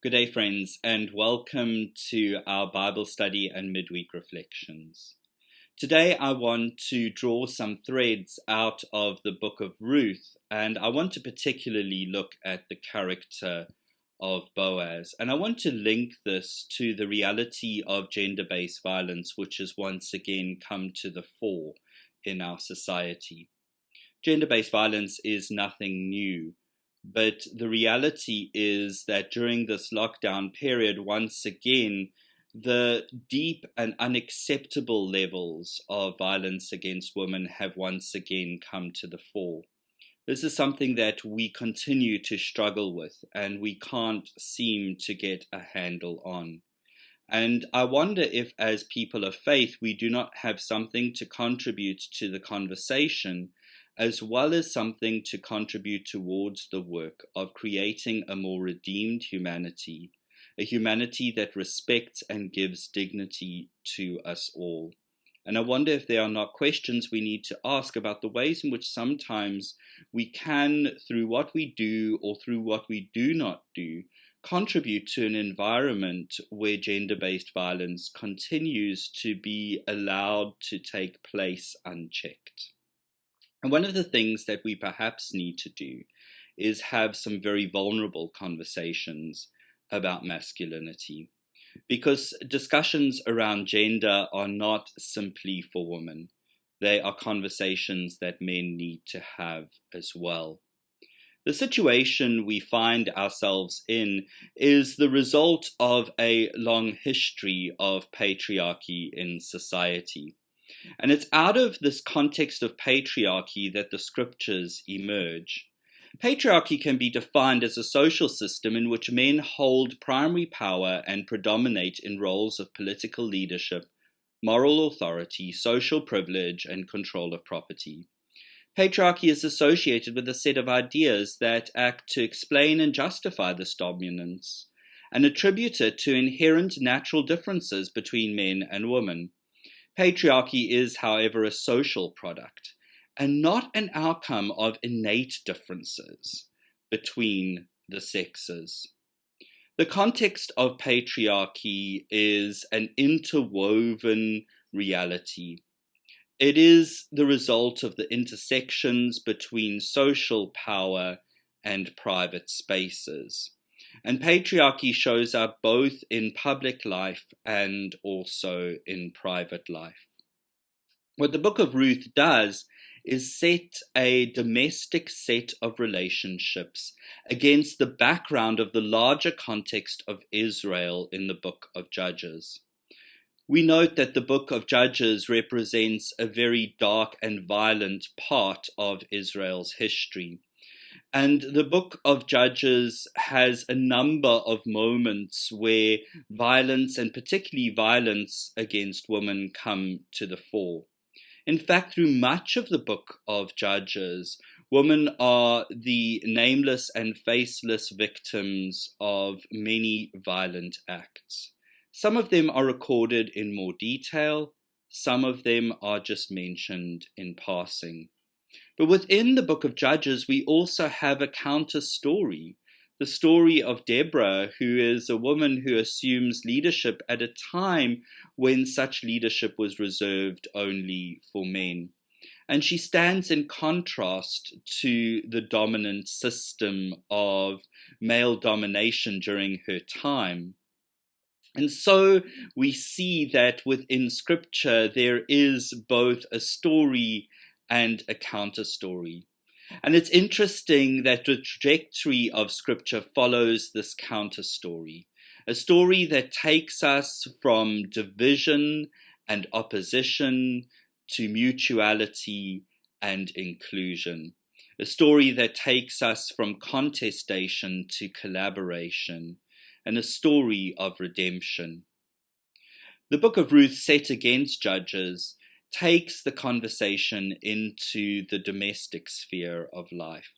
Good day, friends, and welcome to our Bible study and midweek reflections. Today, I want to draw some threads out of the book of Ruth, and I want to particularly look at the character of Boaz. And I want to link this to the reality of gender-based violence, which has once again come to the fore in our society. Gender-based violence is nothing new. But the reality is that during this lockdown period, once again, the deep and unacceptable levels of violence against women have once again come to the fore. This is something that we continue to struggle with and we can't seem to get a handle on. And I wonder if, as people of faith, we do not have something to contribute to the conversation, as well as something to contribute towards the work of creating a more redeemed humanity, a humanity that respects and gives dignity to us all. And I wonder if there are not questions we need to ask about the ways in which sometimes we can, through what we do or through what we do not do, contribute to an environment where gender-based violence continues to be allowed to take place unchecked. And one of the things that we perhaps need to do is have some very vulnerable conversations about masculinity, because discussions around gender are not simply for women. They are conversations that men need to have as well. The situation we find ourselves in is the result of a long history of patriarchy in society. And it's out of this context of patriarchy that the scriptures emerge. Patriarchy can be defined as a social system in which men hold primary power and predominate in roles of political leadership, moral authority, social privilege, and control of property. Patriarchy is associated with a set of ideas that act to explain and justify this dominance, and attribute it to inherent natural differences between men and women. Patriarchy is, however, a social product and not an outcome of innate differences between the sexes. The context of patriarchy is an interwoven reality. It is the result of the intersections between social power and private spaces. And patriarchy shows up both in public life and also in private life. What the book of Ruth does is set a domestic set of relationships against the background of the larger context of Israel in the book of Judges. We note that the book of Judges represents a very dark and violent part of Israel's history. And the book of Judges has a number of moments where violence, and particularly violence against women, come to the fore. In fact, through much of the book of Judges, women are the nameless and faceless victims of many violent acts. Some of them are recorded in more detail, some of them are just mentioned in passing. But within the book of Judges, we also have a counter story, the story of Deborah, who is a woman who assumes leadership at a time when such leadership was reserved only for men. And she stands in contrast to the dominant system of male domination during her time. And so we see that within Scripture there is both a story and a counter story. And it's interesting that the trajectory of Scripture follows this counter story, a story that takes us from division and opposition to mutuality and inclusion, a story that takes us from contestation to collaboration, and a story of redemption. The book of Ruth, set against Judges, takes the conversation into the domestic sphere of life.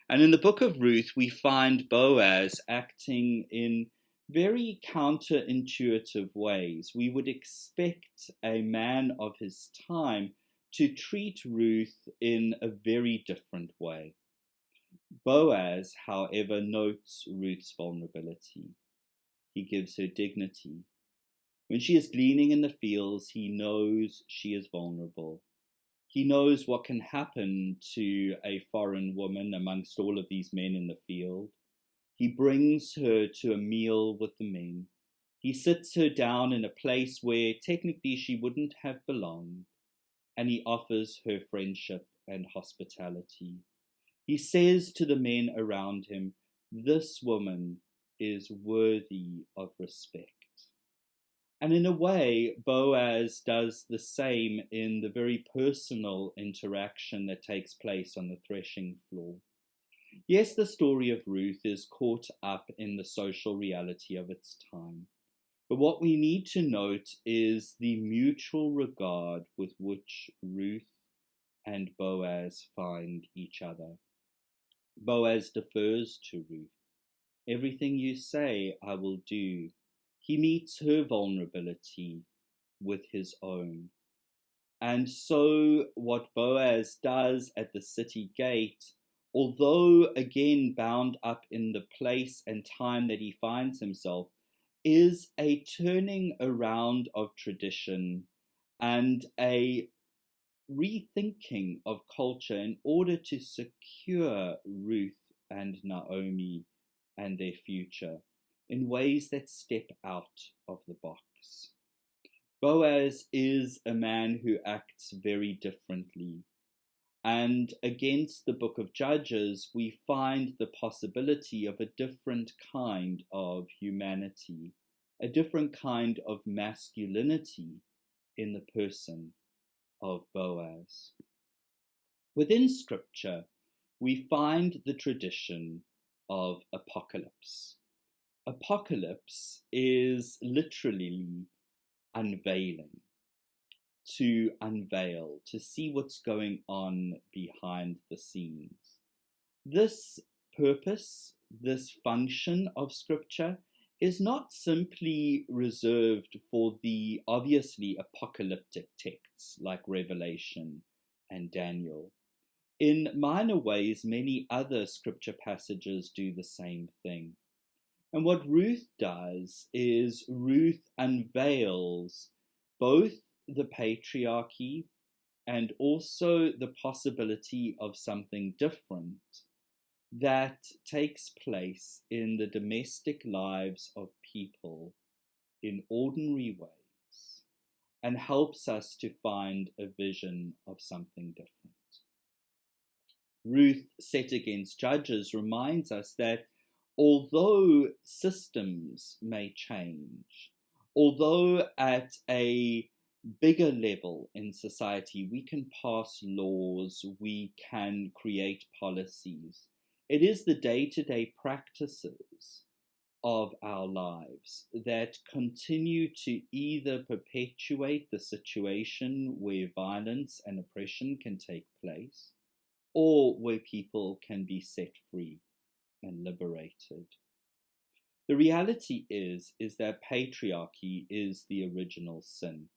And in the book of Ruth, we find Boaz acting in very counterintuitive ways. We would expect a man of his time to treat Ruth in a very different way. Boaz, however, notes Ruth's vulnerability. He gives her dignity. When she is gleaning in the fields, he knows she is vulnerable. He knows what can happen to a foreign woman amongst all of these men in the field. He brings her to a meal with the men. He sits her down in a place where technically she wouldn't have belonged, and he offers her friendship and hospitality. He says to the men around him, "This woman is worthy of respect." And in a way, Boaz does the same in the very personal interaction that takes place on the threshing floor. Yes, the story of Ruth is caught up in the social reality of its time. But what we need to note is the mutual regard with which Ruth and Boaz find each other. Boaz defers to Ruth. "Everything you say, I will do." He meets her vulnerability with his own. And so what Boaz does at the city gate, although again bound up in the place and time that he finds himself, is a turning around of tradition and a rethinking of culture in order to secure Ruth and Naomi and their future in ways that step out of the box. Boaz is a man who acts very differently. And against the book of Judges, we find the possibility of a different kind of humanity, a different kind of masculinity in the person of Boaz. Within Scripture, we find the tradition of apocalypse. Apocalypse is literally unveiling, to unveil, to see what's going on behind the scenes. This purpose, this function of Scripture is not simply reserved for the obviously apocalyptic texts like Revelation and Daniel. In minor ways, many other Scripture passages do the same thing. And what Ruth does is Ruth unveils both the patriarchy and also the possibility of something different that takes place in the domestic lives of people in ordinary ways and helps us to find a vision of something different. Ruth, set against Judges, reminds us that although systems may change, although at a bigger level in society we can pass laws, we can create policies, it is the day-to-day practices of our lives that continue to either perpetuate the situation where violence and oppression can take place, or where people can be set free and liberated. The reality is that patriarchy is the original sin.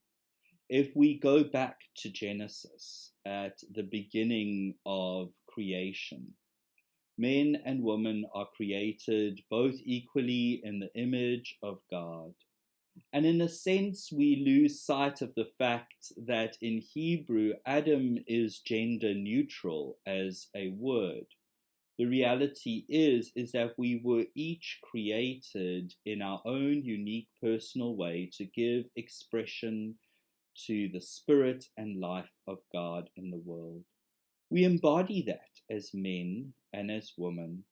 If we go back to Genesis at the beginning of creation, men and women are created both equally in the image of God. And in a sense, we lose sight of the fact that in Hebrew, Adam is gender neutral as a word. The reality is that we were each created in our own unique personal way to give expression to the spirit and life of God in the world. We embody that as men and as women,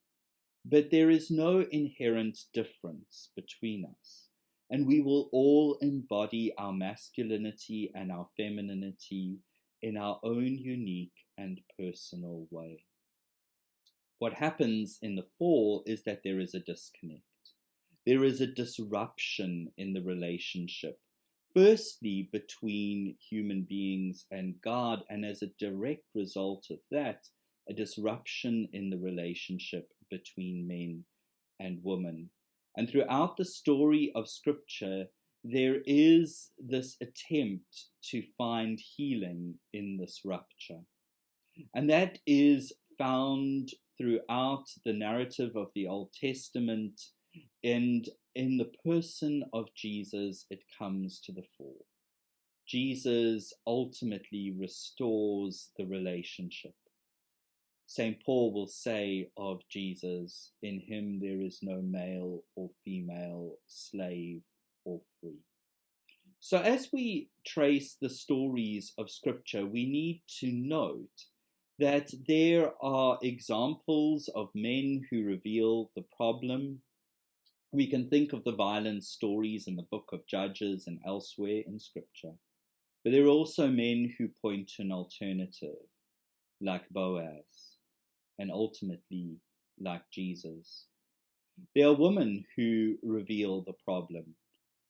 but there is no inherent difference between us, and we will all embody our masculinity and our femininity in our own unique and personal way. What happens in the fall is that there is a disconnect. There is a disruption in the relationship, firstly between human beings and God, and as a direct result of that, a disruption in the relationship between men and women. And throughout the story of Scripture, there is this attempt to find healing in this rupture. And that is found throughout the narrative of the Old Testament and in the person of Jesus, it comes to the fore. Jesus ultimately restores the relationship. St. Paul will say of Jesus, in him there is no male or female, slave or free. So as we trace the stories of Scripture, we need to note that there are examples of men who reveal the problem. We can think of the violent stories in the book of Judges and elsewhere in Scripture. But there are also men who point to an alternative, like Boaz, and ultimately like Jesus. There are women who reveal the problem.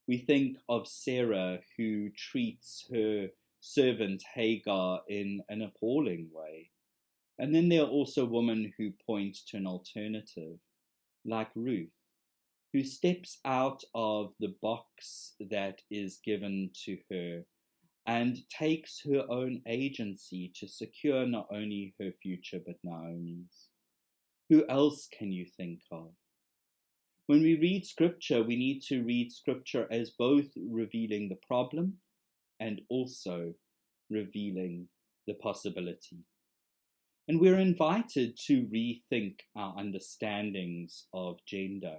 We think of Sarah, who treats her servant Hagar in an appalling way. And then there are also women who point to an alternative, like Ruth, who steps out of the box that is given to her and takes her own agency to secure not only her future but Naomi's. Who else can you think of? When we read Scripture, we need to read Scripture as both revealing the problem and also revealing the possibility. And we're invited to rethink our understandings of gender.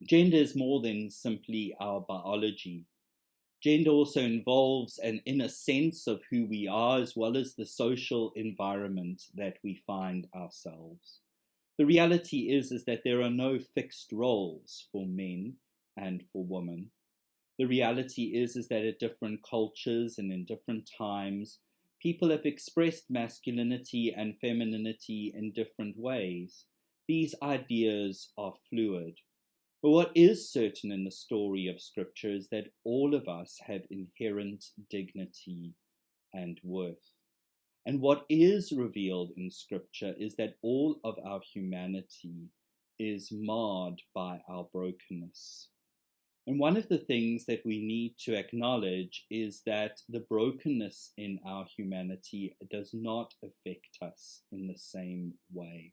Gender is more than simply our biology. Gender also involves an inner sense of who we are, as well as the social environment that we find ourselves. The reality is that there are no fixed roles for men and for women. The reality is that at different cultures and in different times, people have expressed masculinity and femininity in different ways. These ideas are fluid. But what is certain in the story of Scripture is that all of us have inherent dignity and worth. And what is revealed in Scripture is that all of our humanity is marred by our brokenness. And one of the things that we need to acknowledge is that the brokenness in our humanity does not affect us in the same way.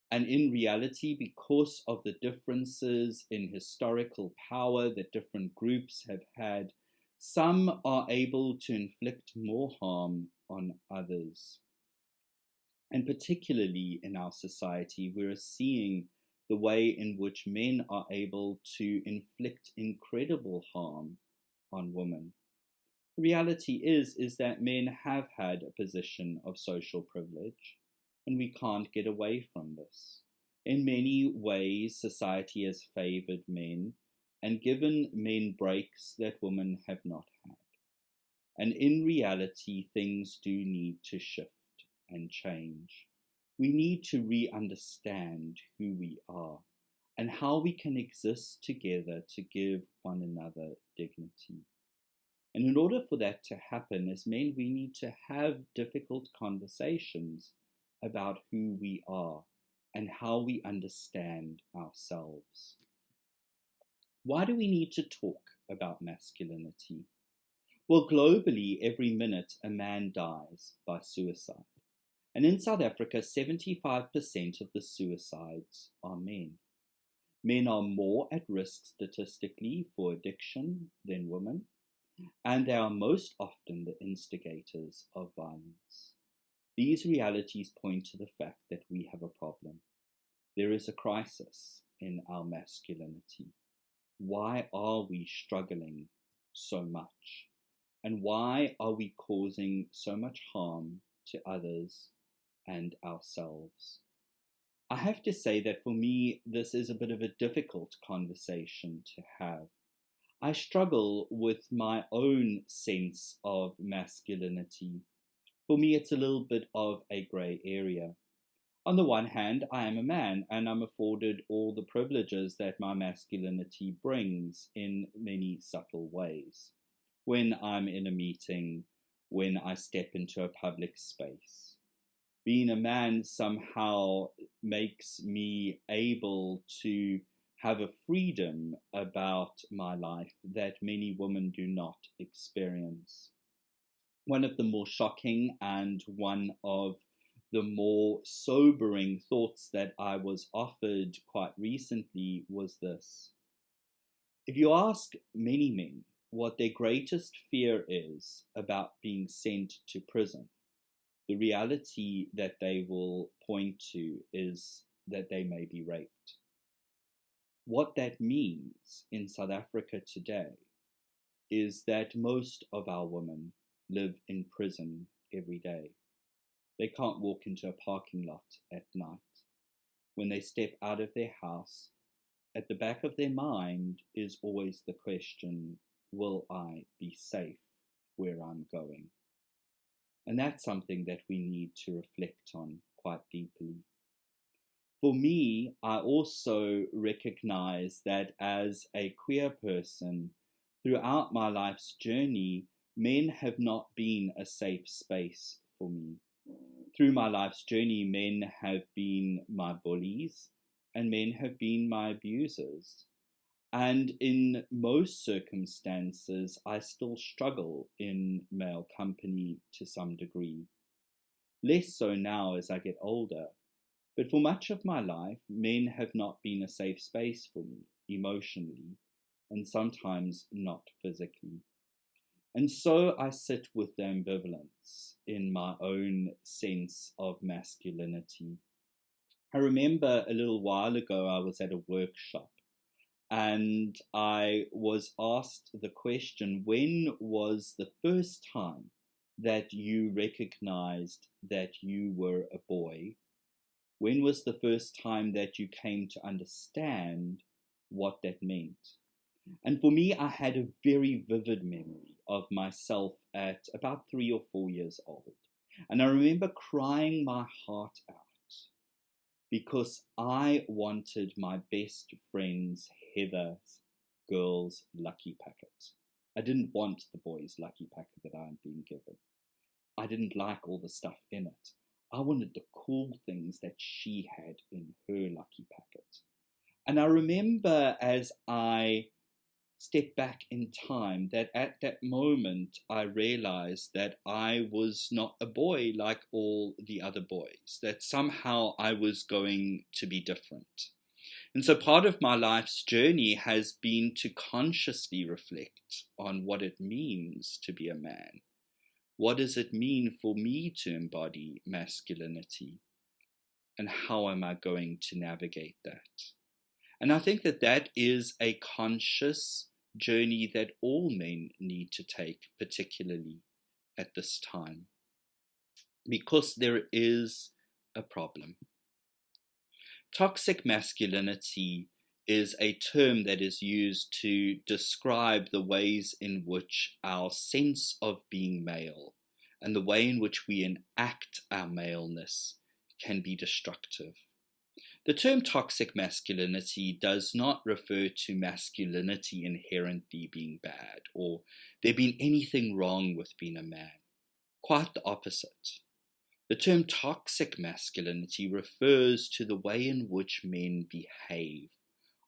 And in reality, because of the differences in historical power that different groups have had, some are able to inflict more harm on others. And particularly in our society, we're seeing the way in which men are able to inflict incredible harm on women. The reality is that men have had a position of social privilege, and we can't get away from this. In many ways, society has favored men and given men breaks that women have not had. And in reality, things do need to shift and change. We need to re-understand who we are and how we can exist together to give one another dignity. And in order for that to happen, as men, we need to have difficult conversations about who we are and how we understand ourselves. Why do we need to talk about masculinity? Well, globally, every minute a man dies by suicide. And in South Africa, 75% of the suicides are men. Men are more at risk statistically for addiction than women, and they are most often the instigators of violence. These realities point to the fact that we have a problem. There is a crisis in our masculinity. Why are we struggling so much? And why are we causing so much harm to others and ourselves? I have to say that for me, this is a bit of a difficult conversation to have. I struggle with my own sense of masculinity. For me, it's a little bit of a grey area. On the one hand, I am a man and I'm afforded all the privileges that my masculinity brings in many subtle ways. When I'm in a meeting, when I step into a public space. Being a man somehow makes me able to have a freedom about my life that many women do not experience. One of the more shocking and one of the more sobering thoughts that I was offered quite recently was this. If you ask many men what their greatest fear is about being sent to prison, the reality that they will point to is that they may be raped. What that means in South Africa today is that most of our women live in prison every day. They can't walk into a parking lot at night. When they step out of their house, at the back of their mind is always the question, will I be safe where I'm going? And that's something that we need to reflect on quite deeply. For me, I also recognize that as a queer person, throughout my life's journey, men have not been a safe space for me. Through my life's journey, men have been my bullies and men have been my abusers. And in most circumstances, I still struggle in male company to some degree. Less so now as I get older. But for much of my life, men have not been a safe space for me, emotionally, and sometimes not physically. And so I sit with the ambivalence in my own sense of masculinity. I remember a little while ago I was at a workshop and I was asked the question, when was the first time that you recognized that you were a boy? When was the first time that you came to understand what that meant? And for me, I had a very vivid memory of myself at about 3 or 4 years old. And I remember crying my heart out because I wanted my best friend's Heather's girl's lucky packet. I didn't want the boy's lucky packet that I had been given. I didn't like all the stuff in it. I wanted the cool things that she had in her lucky packet. And I remember as I stepped back in time that at that moment I realized that I was not a boy like all the other boys, that somehow I was going to be different. And so part of my life's journey has been to consciously reflect on what it means to be a man. What does it mean for me to embody masculinity? And how am I going to navigate that? And I think that that is a conscious journey that all men need to take, particularly at this time, because there is a problem. Toxic masculinity is a term that is used to describe the ways in which our sense of being male and the way in which we enact our maleness can be destructive. The term toxic masculinity does not refer to masculinity inherently being bad or there being anything wrong with being a man. Quite the opposite. The term toxic masculinity refers to the way in which men behave,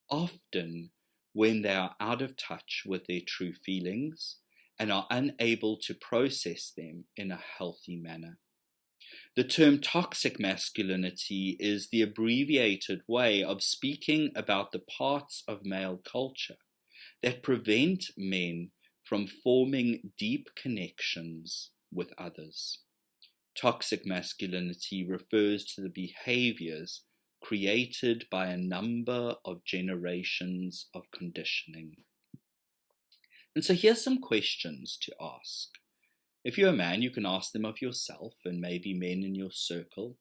often when they are out of touch with their true feelings and are unable to process them in a healthy manner. The term toxic masculinity is the abbreviated way of speaking about the parts of male culture that prevent men from forming deep connections with others. Toxic masculinity refers to the behaviors created by a number of generations of conditioning. And so here's some questions to ask. If you're a man, you can ask them of yourself and maybe men in your circle.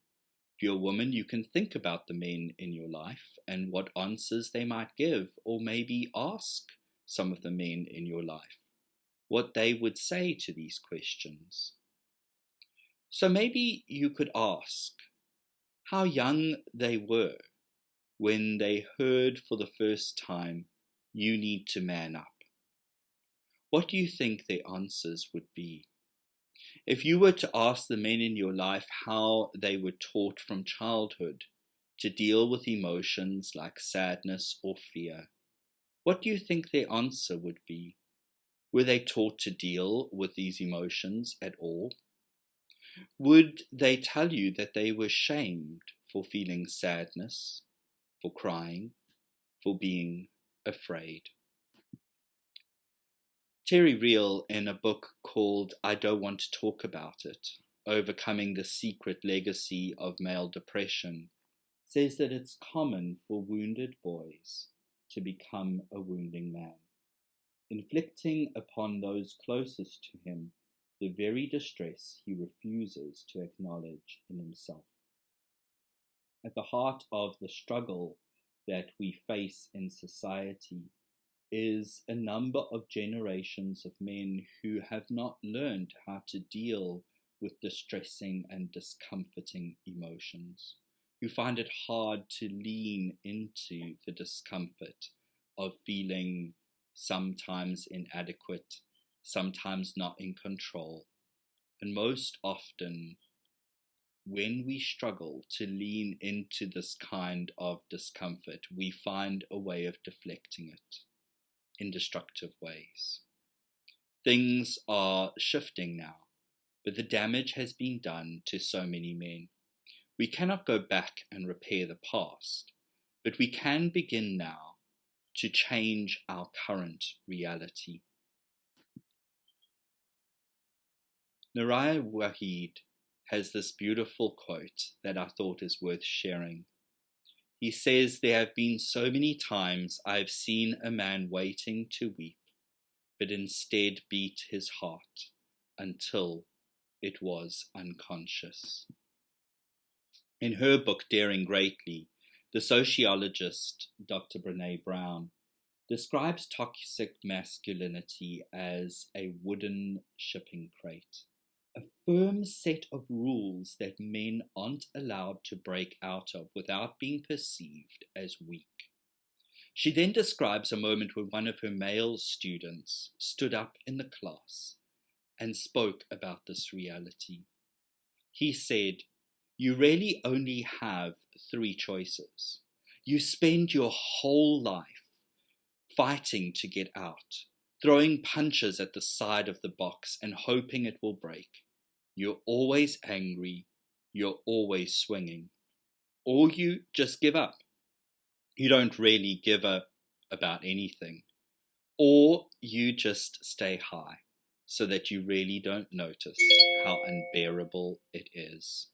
If you're a woman, you can think about the men in your life and what answers they might give, or maybe ask some of the men in your life what they would say to these questions. So maybe you could ask how young they were when they heard for the first time, you need to man up. What do you think their answers would be? If you were to ask the men in your life how they were taught from childhood to deal with emotions like sadness or fear, what do you think their answer would be? Were they taught to deal with these emotions at all? Would they tell you that they were shamed for feeling sadness, for crying, for being afraid? Terry Real, in a book called I Don't Want to Talk About It, Overcoming the Secret Legacy of Male Depression, says that it's common for wounded boys to become a wounding man, inflicting upon those closest to him the very distress he refuses to acknowledge in himself. At the heart of the struggle that we face in society is a number of generations of men who have not learned how to deal with distressing and discomforting emotions, who find it hard to lean into the discomfort of feeling sometimes inadequate, sometimes not in control. And most often, when we struggle to lean into this kind of discomfort, we find a way of deflecting it in destructive ways. Things are shifting now, but the damage has been done to so many men. We cannot go back and repair the past, but we can begin now to change our current reality. Nariah Waheed has this beautiful quote that I thought is worth sharing. He says, "There have been so many times I have seen a man waiting to weep, but instead beat his heart until it was unconscious." In her book, Daring Greatly, the sociologist Dr. Brené Brown describes toxic masculinity as a wooden shipping crate, a firm set of rules that men aren't allowed to break out of without being perceived as weak. She then describes a moment when one of her male students stood up in the class and spoke about this reality. He said, "You really only have 3 choices. You spend your whole life fighting to get out, throwing punches at the side of the box and hoping it will break. You're always angry, you're always swinging. Or you just give up. You don't really give up about anything. Or you just stay high so that you really don't notice how unbearable it is."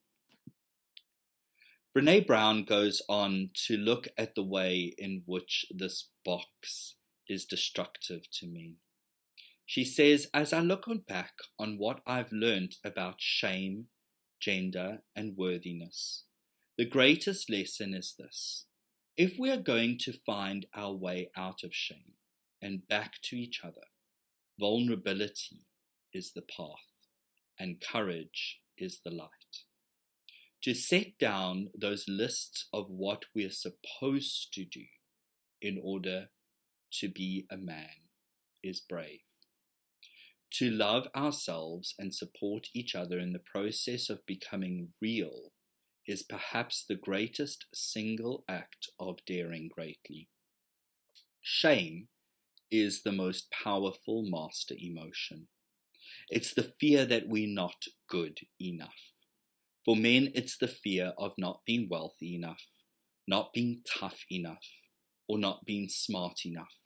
Brené Brown goes on to look at the way in which this box is destructive to me. She says, "As I look back on what I've learned about shame, gender, and worthiness, the greatest lesson is this. If we are going to find our way out of shame and back to each other, vulnerability is the path, and courage is the light. To set down those lists of what we're supposed to do in order to be a man is brave. To love ourselves and support each other in the process of becoming real is perhaps the greatest single act of daring greatly. Shame is the most powerful master emotion. It's the fear that we're not good enough. For men, it's the fear of not being wealthy enough, not being tough enough, or not being smart enough.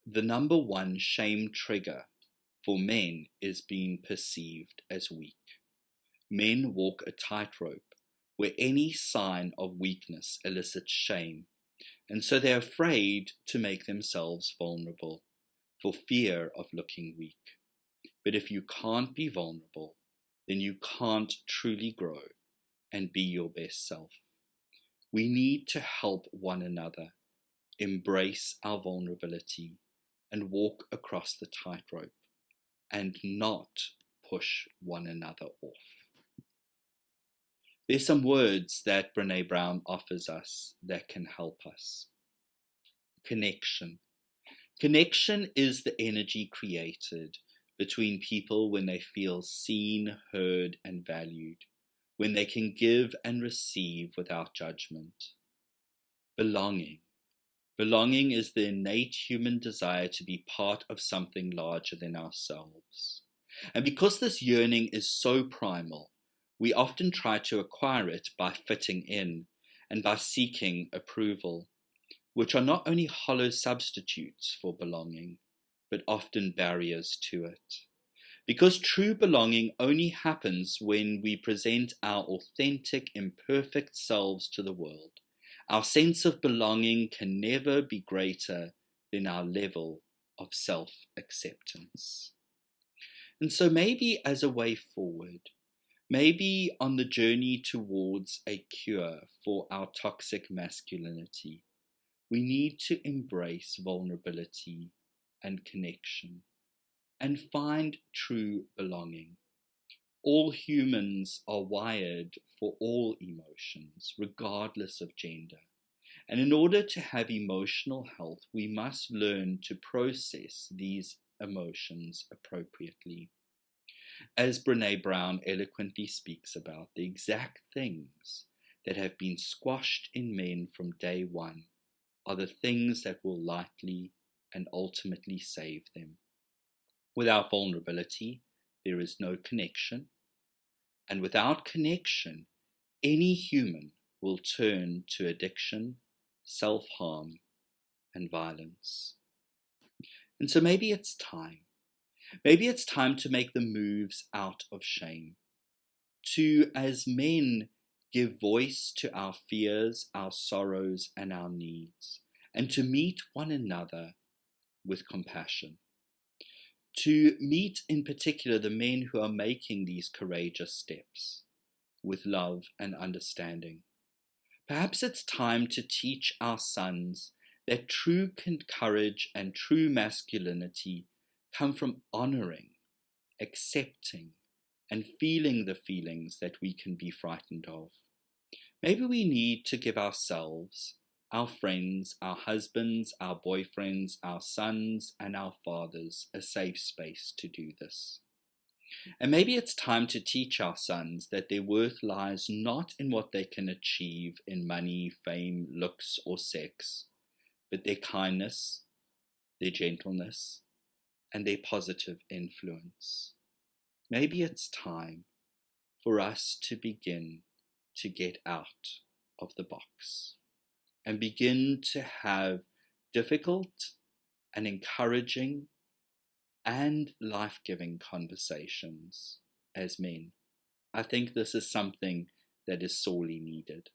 The number one shame trigger for men is being perceived as weak. Men walk a tightrope where any sign of weakness elicits shame, and so they're afraid to make themselves vulnerable for fear of looking weak. But if you can't be vulnerable, then you can't truly grow and be your best self. We need to help one another embrace our vulnerability and walk across the tightrope and not push one another off. There's some words that Brené Brown offers us that can help us. Connection. Connection is the energy created between people when they feel seen, heard, and valued, when they can give and receive without judgment. Belonging. Belonging is the innate human desire to be part of something larger than ourselves. And because this yearning is so primal, we often try to acquire it by fitting in and by seeking approval, which are not only hollow substitutes for belonging, but often barriers to it. Because true belonging only happens when we present our authentic, imperfect selves to the world. Our sense of belonging can never be greater than our level of self-acceptance. And so maybe as a way forward, maybe on the journey towards a cure for our toxic masculinity, we need to embrace vulnerability and connection and find true belonging. All humans are wired for all emotions, regardless of gender. And in order to have emotional health, we must learn to process these emotions appropriately. As Brené Brown eloquently speaks about, the exact things that have been squashed in men from day one are the things that will likely and ultimately save them. Without vulnerability, there is no connection. And without connection, any human will turn to addiction, self-harm, and violence. And so maybe it's time. Maybe it's time to make the moves out of shame. To, as men, give voice to our fears, our sorrows, and our needs. And to meet one another with compassion. To meet in particular the men who are making these courageous steps with love and understanding. Perhaps it's time to teach our sons that true courage and true masculinity come from honoring, accepting, and feeling the feelings that we can be frightened of. Maybe we need to give ourselves, our friends, our husbands, our boyfriends, our sons, and our fathers a safe space to do this. And maybe it's time to teach our sons that their worth lies not in what they can achieve in money, fame, looks, or sex, but their kindness, their gentleness, and their positive influence. Maybe it's time for us to begin to get out of the box and begin to have difficult and encouraging and life-giving conversations as men. I think this is something that is sorely needed.